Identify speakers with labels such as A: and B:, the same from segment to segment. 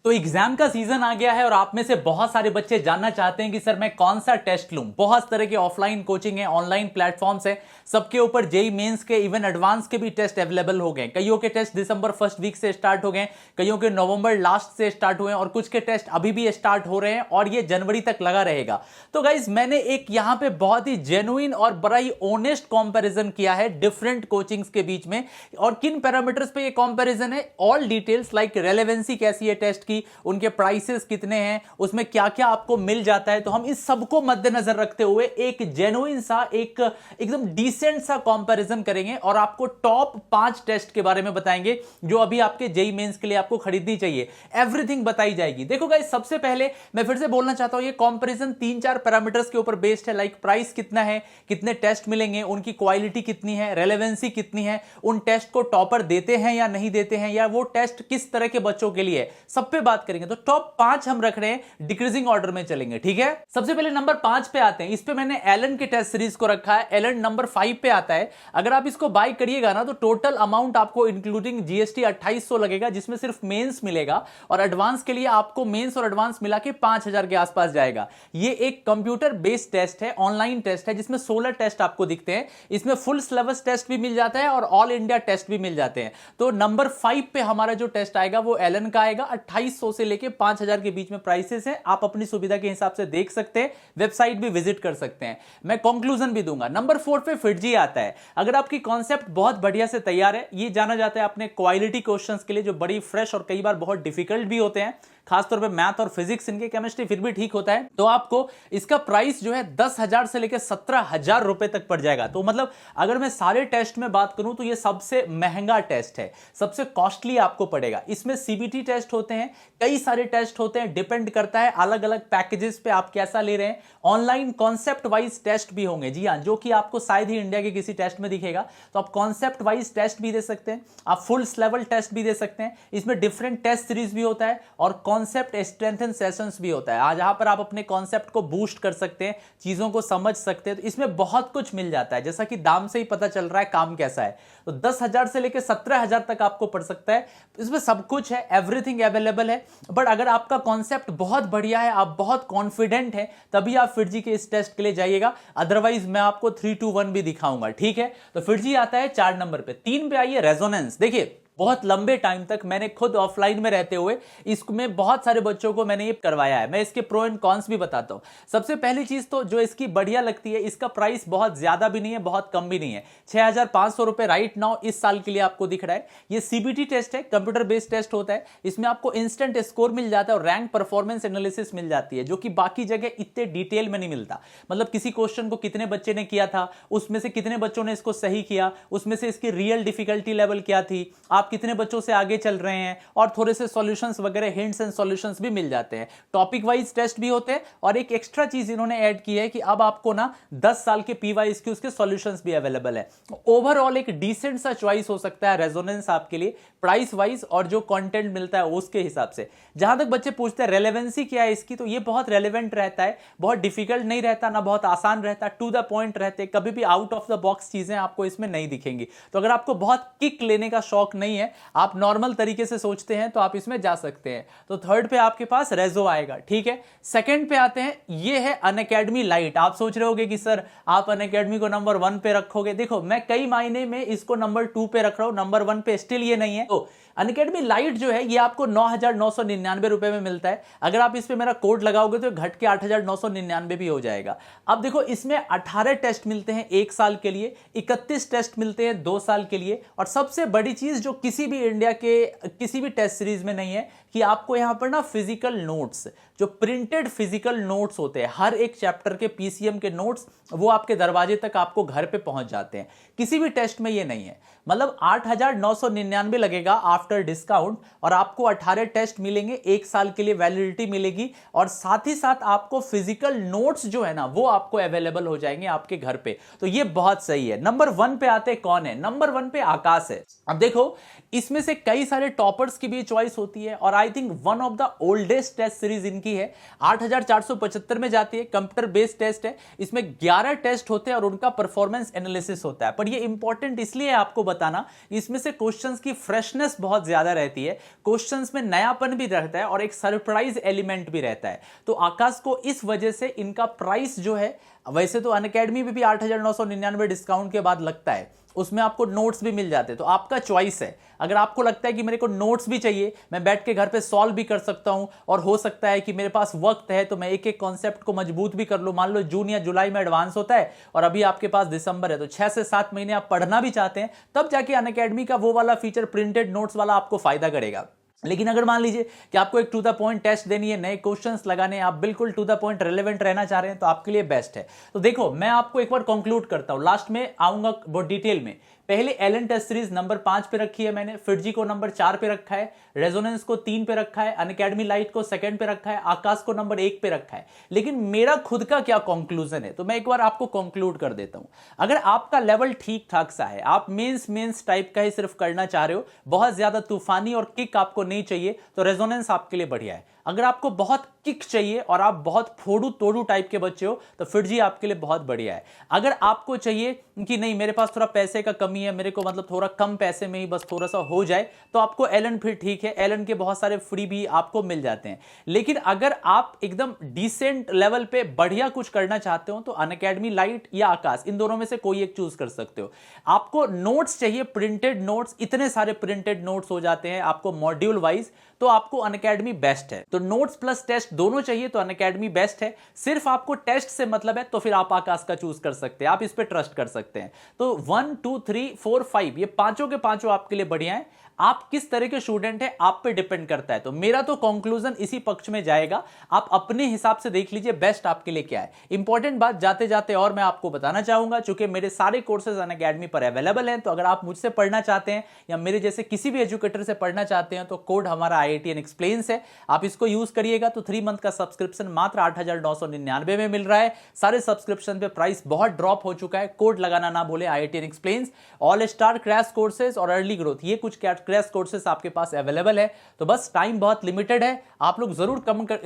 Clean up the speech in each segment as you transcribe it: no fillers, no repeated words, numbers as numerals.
A: तो एग्जाम का सीजन आ गया है और आप में से बहुत सारे बच्चे जानना चाहते हैं कि सर मैं कौन सा टेस्ट लूं। बहुत तरह के ऑफलाइन कोचिंग है, ऑनलाइन प्लेटफॉर्म्स है, सबके ऊपर जेई मेंस के इवन एडवांस के भी टेस्ट अवेलेबल हो गए। कईयों के टेस्ट दिसंबर फर्स्ट वीक से स्टार्ट हो गए, कईयों के नवंबर लास्ट से स्टार्ट हुए और कुछ के टेस्ट अभी भी स्टार्ट हो रहे हैं और ये जनवरी तक लगा रहेगा। तो गाइज मैंने एक यहां पे बहुत ही जेन्युइन और बड़ा ही ऑनेस्ट कंपैरिजन किया है डिफरेंट कोचिंग्स के बीच में। और किन पैरामीटर्स पे ये कंपैरिजन है, ऑल डिटेल्स लाइक रेलेवेंसी कैसी है टेस्ट की, उनके प्राइसेस कितने हैं, उसमें क्या क्या आपको मिल जाता है। तो हम इस सबको मद्देनजर रखते हुए एक जेन्युइन सा एकदम डिसेंट सा कंपैरिजन करेंगे और आपको टॉप 5 टेस्ट के बारे में बताएंगे जो अभी आपके जेई मेंस के लिए आपको खरीदनी चाहिए। एवरीथिंग बताई जाएगी। देखो गाइस, सबसे पहले मैं फिर से बोलना चाहता हूं, ये कंपैरिजन 3-4 पैरामीटर्स के ऊपर बेस्ड है। लाइक प्राइस कितना है, कितने टेस्ट मिलेंगे, उनकी क्वालिटी कितनी है, रेलेवेंसी कितनी है, उन टेस्ट को टॉपर देते हैं या नहीं देते हैं, या वो टेस्ट किस तरह के बच्चों के लिए है, सब पे बात करेंगे। तो टॉप 5 हम रख रहे हैं, डिक्रीजिंग ऑर्डर में चलेंगे, ठीक है। सबसे पहले नंबर 5 पे आते हैं। इस पे मैंने एलन के टेस्ट सीरीज को रखा है। एलन नंबर 5 पे आता है। अगर आप इसको बाय करिएगा ना तो टोटल अमाउंट आपको इंक्लूडिंग जीएसटी 2800 लगेगा, जिसमें सिर्फ मेंस मिलेगा और एडवांस के लिए आपको मेंस और एडवांस मिला के 5000 के आसपास जाएगा। ये एक कंप्यूटर बेस्ड टेस्ट है, ऑनलाइन टेस्ट है, जिसमें 16 टेस्ट आपको दिखते हैं। इसमें फुल सिलेबस टेस्ट भी मिल जाता है और ऑल इंडिया टेस्ट भी मिल जाते हैं। तो नंबर 5 पे हमारा जो टेस्ट आएगा वो एलन का आएगा। 2800 से लेके 5000 के बीच में प्राइसेस है। आप अपनी सुविधा के हिसाब से देख सकते हैं, वेबसाइट भी विजिट कर सकते हैं। मैं कंक्लूजन भी दूंगा। नंबर 4 पे फिटजी आता है। अगर आपकी कॉन्सेप्ट बहुत बढ़िया से तैयार है, ये जाना जाता है अपने क्वालिटी क्वेश्चंस के लिए जो बड़ी फ्रेश और कई बार बहुत डिफिकल्ट भी होते हैं, खासतौर पे मैथ और फिजिक्स, इनके केमिस्ट्री फिर भी ठीक होता है, तो आपको इसका प्राइस जो है 10,000 से लेकर 17,000 रुपए तक पड़ जाएगा। तो मतलब अगर मैं सारे टेस्ट में बात करूं तो ये सबसे महंगा टेस्ट है, सबसे कॉस्टली आपको पड़ेगा। इसमें सीबीटी टेस्ट होते हैं, कई सारे टेस्ट होते हैं, डिपेंड करता है अलग अलग पैकेजेस पे आप कैसा ले रहे हैं। ऑनलाइन कॉन्सेप्ट वाइज टेस्ट भी होंगे, जी हां, जो कि आपको शायद ही इंडिया के किसी टेस्ट में दिखेगा। तो आप कॉन्सेप्ट वाइज टेस्ट भी दे सकते हैं, आप फुल लेवल टेस्ट भी दे सकते हैं। इसमें डिफरेंट टेस्ट सीरीज भी होता है और कॉन्सेप्ट स्ट्रेंथन सेशंस भी होता है। आज जहां पर आप अपने कॉन्सेप्ट को बूस्ट कर सकते हैं, चीजों को समझ सकते हैं। तो इसमें बहुत कुछ मिल जाता है, जैसा कि दाम से ही पता चल रहा है काम कैसा है। तो 10,000 से लेकर 17,000 तक आपको पड़ सकता है। इसमें सब कुछ है, एवरीथिंग अवेलेबल है। बट अगर आपका कॉन्सेप्ट बहुत बढ़िया है, आप बहुत कॉन्फिडेंट हैं, तभी आप फिटजी के इस टेस्ट के लिए जाइएगा। अदरवाइज मैं आपको 3, 2, 1 भी दिखाऊंगा, ठीक है। तो फिटजी आता है 4 नंबर पे। 3 पे आइए रेजोनेंस। देखिए, बहुत लंबे टाइम तक मैंने खुद ऑफलाइन में रहते हुए इसमें बहुत सारे बच्चों को मैंने ये करवाया है। मैं इसके प्रो एंड कॉन्स भी बताता हूं। सबसे पहली चीज तो जो इसकी बढ़िया लगती है, इसका प्राइस बहुत ज्यादा भी नहीं है, बहुत कम भी नहीं है। 6,500 रुपए राइट नाउ इस साल के लिए आपको दिख रहा है। ये सीबीटी टेस्ट है, कंप्यूटर बेस्ड टेस्ट होता है। इसमें आपको इंस्टेंट स्कोर मिल जाता है और रैंक परफॉर्मेंस एनालिसिस मिल जाती है, जो कि बाकी जगह इतने डिटेल में नहीं मिलता। मतलब किसी क्वेश्चन को कितने बच्चे ने किया था, उसमें से कितने बच्चों ने इसको सही किया, उसमें से इसकी रियल डिफिकल्टी लेवल क्या थी, आप कितने बच्चों से आगे चल रहे हैं, और थोड़े से सॉल्यूशंस वगैरह, हिंट्स एंड सॉल्यूशंस भी मिल जाते हैं। टॉपिक वाइज टेस्ट भी होते हैं और एक एक्स्ट्रा चीज इन्होंने ऐड की है कि अब आपको ना 10 साल के पीवाईज के उसके सॉल्यूशंस भी अवेलेबल है। ओवरऑल एक डिसेंट सा चॉइस हो सकता है रेजोनेंस आपके लिए, प्राइस वाइज और जो कंटेंट मिलता है उसके हिसाब से। जहां तक बच्चे पूछते हैं रेलेवेंसी क्या है इसकी, तो ये बहुत रेलेवेंट रहता है, बहुत डिफिकल्ट नहीं रहता, ना बहुत आसान रहता, टू द पॉइंट रहते, कभी भी आउट ऑफ द बॉक्स चीजें आपको इसमें नहीं दिखेंगी। तो अगर आपको बहुत किक लेने का शौक नहीं है, आप नॉर्मल तरीके से सोचते हैं, तो आप इसमें जा सकते हैं। तो थर्ड पे आपके पास रेजो आएगा, ठीक है। सेकंड पे आते हैं, ये है अनअकैडमी लाइट। आप सोच रहे होगे कि सर आप अनअकैडमी को नंबर 1 पे रखोगे। देखो, मैं कई मायने में इसको नंबर 2 पे रख रहा हूं, नंबर 1 पे स्टिल ये नहीं है। तो अनअकैडमी लाइट जो है ये आपको 9,999 रुपए में मिलता है। अगर आप इस पे मेरा कोड लगाओगे तो घट के 8,999 भी हो जाएगा। अब देखो, इसमें 18 टेस्ट मिलते हैं 1 साल के लिए, 31 टेस्ट मिलते हैं 2 साल के लिए, और सबसे बड़ी चीज जो किसी भी इंडिया के किसी भी टेस्ट सीरीज में नहीं है कि आपको यहां पर ना फिजिकल नोट्स, जो प्रिंटेड फिजिकल नोट्स होते हैं, हर एक चैप्टर के पीसीएम के नोट्स, वो आपके दरवाजे तक आपको घर पे पहुंच जाते हैं। किसी भी टेस्ट में ये नहीं है। मतलब 8,999 लगेगा आफ्टर डिस्काउंट, और आपको 18 टेस्ट मिलेंगे, 1 साल के लिए वैलिडिटी मिलेगी, और साथ ही साथ आपको फिजिकल नोट्स जो है ना वो आपको अवेलेबल हो जाएंगे आपके घर पे। तो ये बहुत सही है। नंबर 1 पे आते कौन है? नंबर 1 पे आकाश है। अब देखो, इसमें से कई सारे टॉपर्स की भी चॉइस होती है, और I think one of the oldest test series इनकी है। 8,475 में जाती है, कंप्यूटर बेस्ड टेस्ट है। इसमें 11 टेस्ट होते हैं और उनका परफॉर्मेंस एनालिसिस होता है। पर ये इंपॉर्टेंट इसलिए आपको बताना, इसमें से क्वेश्चंस की फ्रेशनेस बहुत ज्यादा रहती है, क्वेश्चंस में नयापन भी रहता है और एक सरप्राइज एलिमेंट भी रहता है। तो आकाश को इस वजह से इनका प्राइस जो है, वैसे तो अनअकैडमी में भी 8,999 डिस्काउंट के बाद लगता है, उसमें आपको नोट्स भी मिल जाते हैं, तो आपका चॉइस है। अगर आपको लगता है कि मेरे को नोट्स भी चाहिए, मैं बैठ के घर पे सॉल्व भी कर सकता हूं, और हो सकता है कि मेरे पास वक्त है तो मैं एक एक कॉन्सेप्ट को मजबूत भी कर लूं, मान लो जून या जुलाई में एडवांस होता है और अभी आपके पास दिसंबर है, तो 6 से 7 महीने आप पढ़ना भी चाहते हैं, तब जाके अनअकैडमी का वो वाला फीचर प्रिंटेड नोट्स वाला आपको फायदा करेगा। लेकिन अगर मान लीजिए कि आपको एक टू द पॉइंट टेस्ट देनी है, नए क्वेश्चंस लगाने हैं, आप बिल्कुल टू द पॉइंट रेलेवेंट रहना चाह रहे हैं, तो आपके लिए बेस्ट है। तो देखो, मैं आपको एक बार कंक्लूड करता हूं, लास्ट में आऊंगा बहुत डिटेल में। पहले एलन टेस्ट सीरीज नंबर 5 पे रखी है मैंने, फिटजी को नंबर 4 पे रखा है, रेजोनेंस को 3 पे रखा है, अनअकैडमी लाइट को 2nd पे रखा है, आकाश को नंबर 1 पे रखा है। लेकिन मेरा खुद का क्या कंक्लूजन है, तो मैं एक बार आपको कंक्लूड कर देता हूं। अगर आपका लेवल ठीक ठाक सा है, आप मेंस टाइप का ही सिर्फ करना चाह रहे हो, बहुत ज्यादा तूफानी और किक आपको नहीं चाहिए, तो रेजोनेंस आपके लिए बढ़िया है। अगर आपको बहुत किक चाहिए और आप बहुत फोड़ू तोड़ू टाइप के बच्चे हो, तो फिटजी आपके लिए बहुत बढ़िया है। अगर आपको चाहिए कि नहीं मेरे पास थोड़ा पैसे का कमी है, मेरे को मतलब थोड़ा कम पैसे में ही बस थोड़ा सा हो जाए, तो आपको एलन फिर ठीक है, एलन के बहुत सारे फ्री भी आपको मिल जाते हैं। लेकिन अगर आप एकदम डिसेंट लेवल पे बढ़िया कुछ करना चाहते हो, तो अनअकैडमी लाइट या आकाश, इन दोनों में से कोई एक चूज कर सकते हो। आपको नोट्स चाहिए, प्रिंटेड नोट्स, इतने सारे प्रिंटेड नोट्स हो जाते हैं आपको मॉड्यूल वाइज, तो आपको अनअकैडमी बेस्ट है। तो नोट्स प्लस टेस्ट दोनों चाहिए तो अनअकैडमी बेस्ट है। सिर्फ आपको टेस्ट से मतलब है तो फिर आप आकाश का चूज कर सकते हैं, आप इस पे ट्रस्ट कर सकते हैं। तो 1 2 3 4 5 ये पांचों के पांचों आपके लिए बढ़िया है। आप किस तरह के स्टूडेंट है आप पे डिपेंड करता है। तो मेरा तो कंक्लूजन इसी पक्ष में जाएगा, आप अपने हिसाब से देख लीजिए बेस्ट आपके लिए क्या है। इंपॉर्टेंट बात जाते जाते और मैं आपको बताना चाहूंगा, चूंकि मेरे सारे कोर्सेज अनअकैडमी पर अवेलेबल हैं, तो अगर आप मुझसे पढ़ना चाहते हैं या मेरे जैसे किसी भी एजुकेटर से पढ़ना चाहते हैं, तो कोड हमारा IITN एक्सप्लेन्स है, आप इसको यूज करिएगा। तो 3 मंथ का सब्सक्रिप्शन मात्र 8,999 में मिल रहा है। सारे सब्सक्रिप्शन पे प्राइस बहुत ड्रॉप हो चुका है, कोड लगाना ना भूले IITN explains. All star crash courses और अर्ली ग्रोथ, ये कुछ क्रैश कोर्सेज आपके पास अवेलेबल है। तो बस टाइम बहुत लिमिटेड है, आप लोग जरूर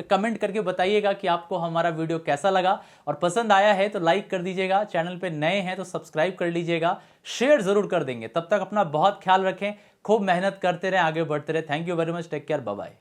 A: कमेंट करके बताइएगा कि आपको हमारा वीडियो कैसा लगा, और पसंद आया है तो लाइक कर दीजिएगा, चैनल पे नए हैं तो सब्सक्राइब कर लीजिएगा, शेयर जरूर कर देंगे। तब तक अपना बहुत ख्याल रखें, खूब मेहनत करते रहे, आगे बढ़ते रहे। Thank you very much, take care, bye bye.